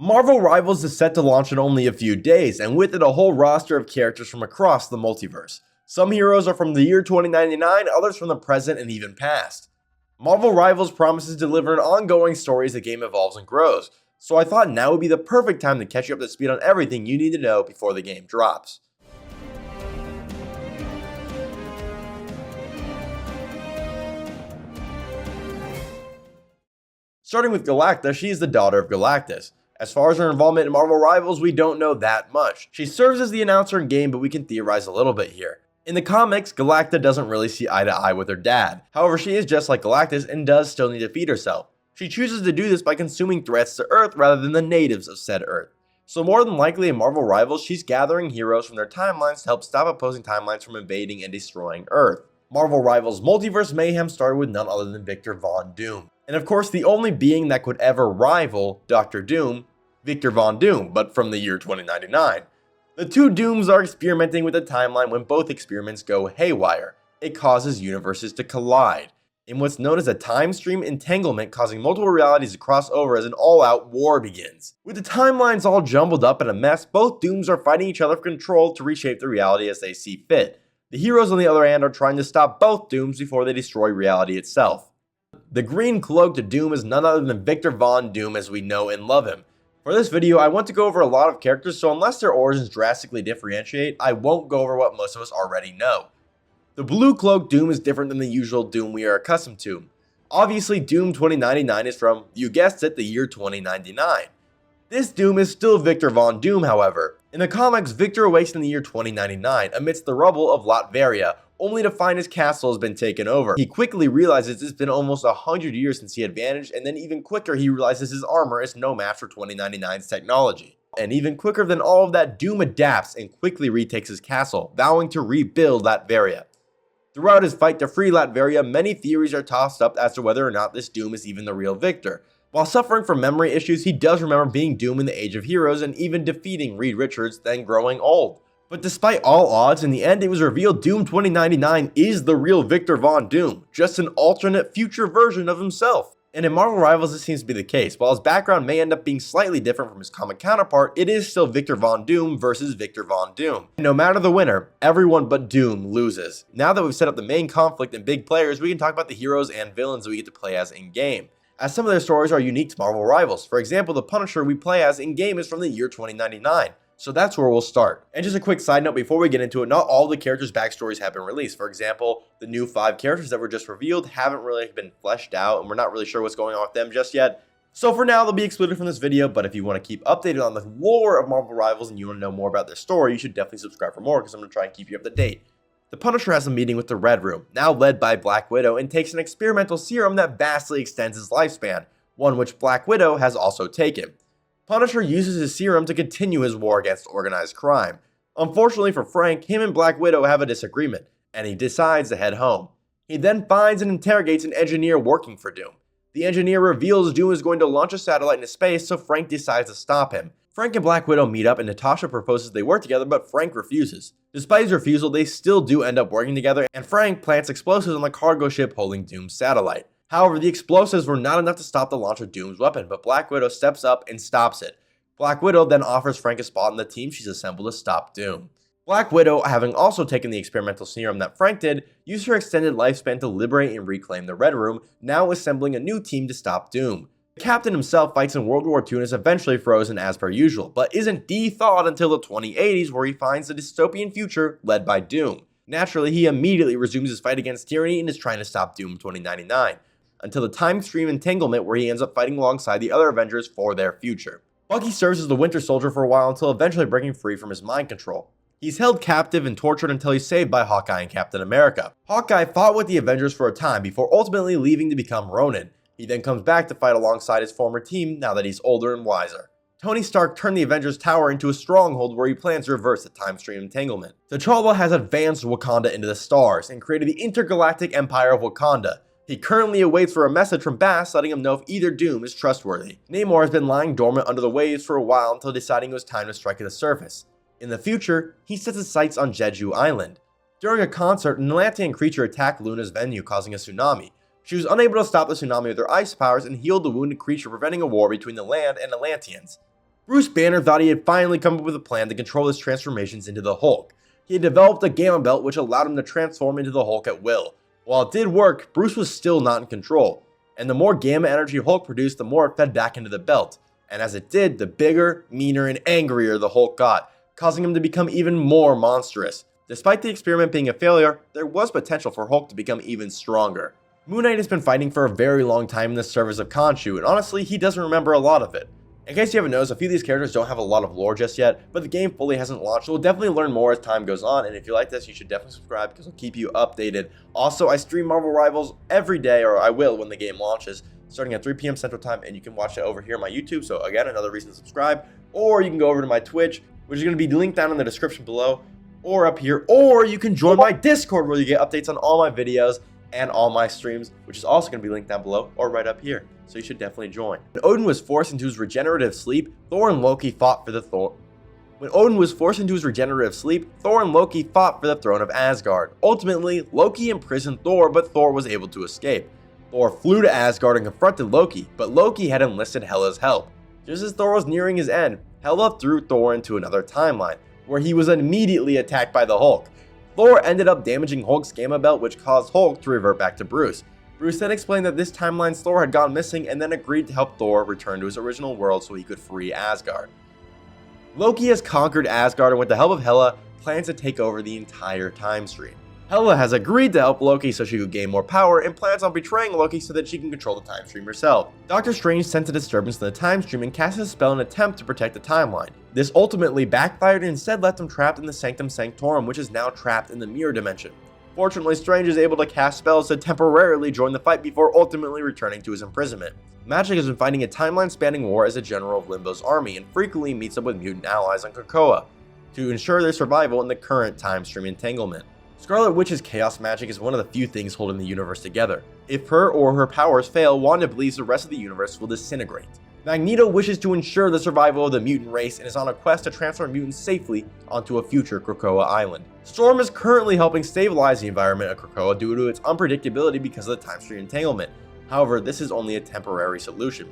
Marvel Rivals is set to launch in only a few days, and with it a whole roster of characters from across the multiverse. Some heroes are from the year 2099, others from the present and even past. Marvel Rivals promises to deliver an ongoing story as the game evolves and grows, so I thought now would be the perfect time to catch you up to speed on everything you need to know before the game drops. Starting with Galacta, she is the daughter of Galactus. As far as her involvement in Marvel Rivals, we don't know that much. She serves as the announcer in game, but we can theorize a little bit here. In the comics, Galacta doesn't really see eye to eye with her dad. However, she is just like Galactus and does still need to feed herself. She chooses to do this by consuming threats to Earth rather than the natives of said Earth. So more than likely in Marvel Rivals, she's gathering heroes from their timelines to help stop opposing timelines from invading and destroying Earth. Marvel Rivals Multiverse Mayhem started with none other than Victor Von Doom. And of course, the only being that could ever rival Dr. Doom, Victor Von Doom, but from the year 2099. The two Dooms are experimenting with the timeline when both experiments go haywire. It causes universes to collide, in what's known as a time stream entanglement, causing multiple realities to cross over as an all-out war begins. With the timelines all jumbled up in a mess, both Dooms are fighting each other for control to reshape the reality as they see fit. The heroes on the other hand are trying to stop both Dooms before they destroy reality itself. The green cloaked Doom is none other than Victor Von Doom as we know and love him. For this video, I want to go over a lot of characters, so unless their origins drastically differentiate, I won't go over what most of us already know. The blue cloaked Doom is different than the usual Doom we are accustomed to. Obviously, Doom 2099 is from, you guessed it, the year 2099. This Doom is still Victor Von Doom, however. In the comics, Victor awakes in the year 2099 amidst the rubble of Latveria, only to find his castle has been taken over. He quickly realizes it's been almost 100 years since he had vanished, and then even quicker he realizes his armor is no match for 2099's technology. And even quicker than all of that, Doom adapts and quickly retakes his castle, vowing to rebuild Latveria. Throughout his fight to free Latveria, many theories are tossed up as to whether or not this Doom is even the real Victor. While suffering from memory issues, he does remember being Doom in the Age of Heroes and even defeating Reed Richards, then growing old. But despite all odds, in the end it was revealed Doom 2099 is the real Victor Von Doom, just an alternate future version of himself. And in Marvel Rivals this seems to be the case. While his background may end up being slightly different from his comic counterpart, it is still Victor Von Doom versus Victor Von Doom. And no matter the winner, everyone but Doom loses. Now that we've set up the main conflict and big players, we can talk about the heroes and villains that we get to play as in-game, as some of their stories are unique to Marvel Rivals. For example, the Punisher we play as in-game is from the year 2099. So that's where we'll start. And just a quick side note before we get into it, not all the characters' backstories have been released. For example, the new 5 characters that were just revealed haven't really been fleshed out, and we're not really sure what's going on with them just yet. So for now, they'll be excluded from this video, but if you want to keep updated on the lore of Marvel Rivals and you want to know more about their story, you should definitely subscribe for more, because I'm going to try and keep you up to date. The Punisher has a meeting with the Red Room, now led by Black Widow, and takes an experimental serum that vastly extends his lifespan, one which Black Widow has also taken. Punisher uses his serum to continue his war against organized crime. Unfortunately for Frank, him and Black Widow have a disagreement, and he decides to head home. He then finds and interrogates an engineer working for Doom. The engineer reveals Doom is going to launch a satellite into space, so Frank decides to stop him. Frank and Black Widow meet up and Natasha proposes they work together, but Frank refuses. Despite his refusal, they still do end up working together, and Frank plants explosives on the cargo ship holding Doom's satellite. However, the explosives were not enough to stop the launch of Doom's weapon, but Black Widow steps up and stops it. Black Widow then offers Frank a spot on the team she's assembled to stop Doom. Black Widow, having also taken the experimental serum that Frank did, used her extended lifespan to liberate and reclaim the Red Room, now assembling a new team to stop Doom. The Captain himself fights in World War II and is eventually frozen as per usual, but isn't de-thawed until the 2080s where he finds the dystopian future led by Doom. Naturally, he immediately resumes his fight against tyranny and is trying to stop Doom 2099. Until the time stream entanglement where he ends up fighting alongside the other Avengers for their future. Bucky serves as the Winter Soldier for a while until eventually breaking free from his mind control. He's held captive and tortured until he's saved by Hawkeye and Captain America. Hawkeye fought with the Avengers for a time before ultimately leaving to become Ronin. He then comes back to fight alongside his former team now that he's older and wiser. Tony Stark turned the Avengers Tower into a stronghold where he plans to reverse the time stream entanglement. T'Challa has advanced Wakanda into the stars and created the Intergalactic Empire of Wakanda. He currently awaits for a message from Bass letting him know if either Doom is trustworthy. Namor has been lying dormant under the waves for a while until deciding it was time to strike at the surface. In the future, he sets his sights on Jeju Island. During a concert, an Atlantean creature attacked Luna's venue, causing a tsunami. She was unable to stop the tsunami with her ice powers and healed the wounded creature, preventing a war between the land and Atlanteans. Bruce Banner thought he had finally come up with a plan to control his transformations into the Hulk. He had developed a Gamma Belt which allowed him to transform into the Hulk at will. While it did work, Bruce was still not in control, and the more Gamma energy Hulk produced, the more it fed back into the belt, and as it did, the bigger, meaner, and angrier the Hulk got, causing him to become even more monstrous. Despite the experiment being a failure, there was potential for Hulk to become even stronger. Moon Knight has been fighting for a very long time in the service of Khonshu, and honestly, he doesn't remember a lot of it. In case you haven't noticed, a few of these characters don't have a lot of lore just yet, but the game fully hasn't launched, so we'll definitely learn more as time goes on, and if you like this, you should definitely subscribe because it'll keep you updated. Also, I stream Marvel Rivals every day, or I will when the game launches, starting at 3 p.m. Central Time, and you can watch it over here on my YouTube, so again, another reason to subscribe, or you can go over to my Twitch, which is going to be linked down in the description below, or up here, or you can join my Discord where you get updates on all my videos and all my streams, which is also going to be linked down below or right up here. So you should definitely join. When Odin was forced into his regenerative sleep, Thor and Loki fought for the throne of Asgard. Ultimately, Loki imprisoned Thor, but Thor was able to escape. Thor flew to Asgard and confronted Loki, but Loki had enlisted Hela's help. Just as Thor was nearing his end, Hela threw Thor into another timeline, where he was immediately attacked by the Hulk. Thor ended up damaging Hulk's Gamma Belt, which caused Hulk to revert back to Bruce. Bruce then explained that this timeline's Thor had gone missing and then agreed to help Thor return to his original world so he could free Asgard. Loki has conquered Asgard and with the help of Hela, plans to take over the entire time stream. Hela has agreed to help Loki so she could gain more power and plans on betraying Loki so that she can control the time stream herself. Doctor Strange sent a disturbance in the time stream and cast a spell in an attempt to protect the timeline. This ultimately backfired and instead left him trapped in the Sanctum Sanctorum, which is now trapped in the mirror dimension. Fortunately, Strange is able to cast spells to temporarily join the fight before ultimately returning to his imprisonment. Magik has been fighting a timeline-spanning war as a general of Limbo's army and frequently meets up with mutant allies on Krakoa to ensure their survival in the current time stream entanglement. Scarlet Witch's chaos magic is one of the few things holding the universe together. If her or her powers fail, Wanda believes the rest of the universe will disintegrate. Magneto wishes to ensure the survival of the mutant race and is on a quest to transfer mutants safely onto a future Krakoa island. Storm is currently helping stabilize the environment of Krakoa due to its unpredictability because of the time stream entanglement. However, this is only a temporary solution.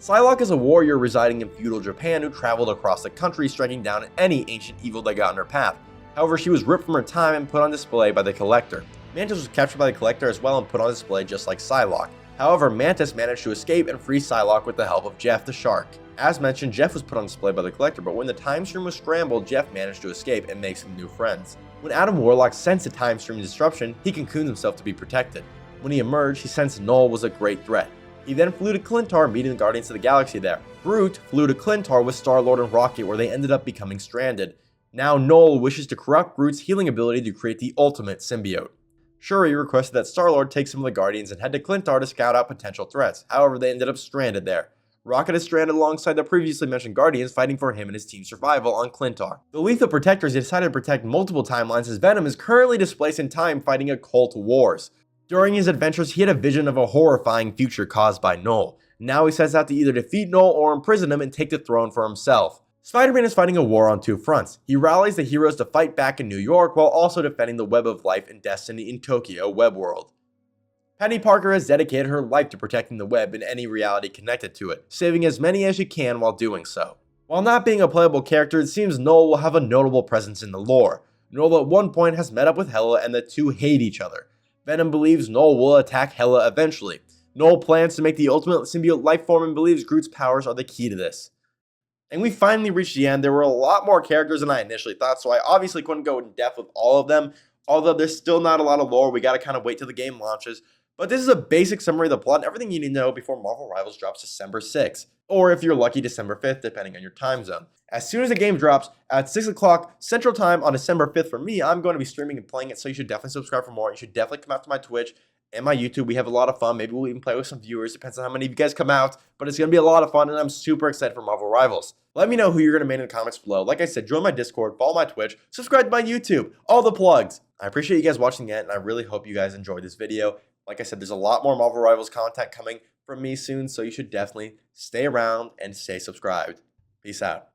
Psylocke is a warrior residing in feudal Japan who traveled across the country striking down any ancient evil that got in her path. However, she was ripped from her time and put on display by the Collector. Mantis was captured by the Collector as well and put on display just like Psylocke. However, Mantis managed to escape and free Psylocke with the help of Jeff the Shark. As mentioned, Jeff was put on display by the Collector, but when the time stream was scrambled, Jeff managed to escape and make some new friends. When Adam Warlock sensed a time stream disruption, he cocooned himself to be protected. When he emerged, he sensed Null was a great threat. He then flew to Clintar, meeting the Guardians of the Galaxy there. Groot flew to Clintar with Star-Lord and Rocket, where they ended up becoming stranded. Now Null wishes to corrupt Groot's healing ability to create the ultimate symbiote. Shuri requested that Star-Lord take some of the Guardians and head to Clintar to scout out potential threats. However, they ended up stranded there. Rocket is stranded alongside the previously mentioned Guardians, fighting for him and his team's survival on Clintar. The Lethal Protectors decided to protect multiple timelines as Venom is currently displaced in time fighting occult wars. During his adventures, he had a vision of a horrifying future caused by Null. Now he sets out to either defeat Null or imprison him and take the throne for himself. Spider-Man is fighting a war on two fronts. He rallies the heroes to fight back in New York while also defending the Web of Life and Destiny in Tokyo Web World. Penny Parker has dedicated her life to protecting the web and any reality connected to it, saving as many as she can while doing so. While not being a playable character, it seems Null will have a notable presence in the lore. Null at one point has met up with Hela and the two hate each other. Venom believes Null will attack Hela eventually. Null plans to make the ultimate symbiote life form and believes Groot's powers are the key to this. And we finally reached the end. There were a lot more characters than I initially thought, so I obviously couldn't go in depth with all of them. Although there's still not a lot of lore, we gotta kind of wait till the game launches. But this is a basic summary of the plot and everything you need to know before Marvel Rivals drops December 6th. Or if you're lucky, December 5th, depending on your time zone. As soon as the game drops at 6 o'clock Central Time on December 5th for me, I'm going to be streaming and playing it, so you should definitely subscribe for more. You should definitely come out to my Twitch and my YouTube. We have a lot of fun. Maybe we'll even play with some viewers. Depends on how many of you guys come out. But it's going to be a lot of fun, and I'm super excited for Marvel Rivals. Let me know who you're going to main in the comments below. Like I said, join my Discord, follow my Twitch, subscribe to my YouTube. All the plugs. I appreciate you guys watching it, and I really hope you guys enjoyed this video. Like I said, there's a lot more Marvel Rivals content coming from me soon, so you should definitely stay around and stay subscribed. Peace out.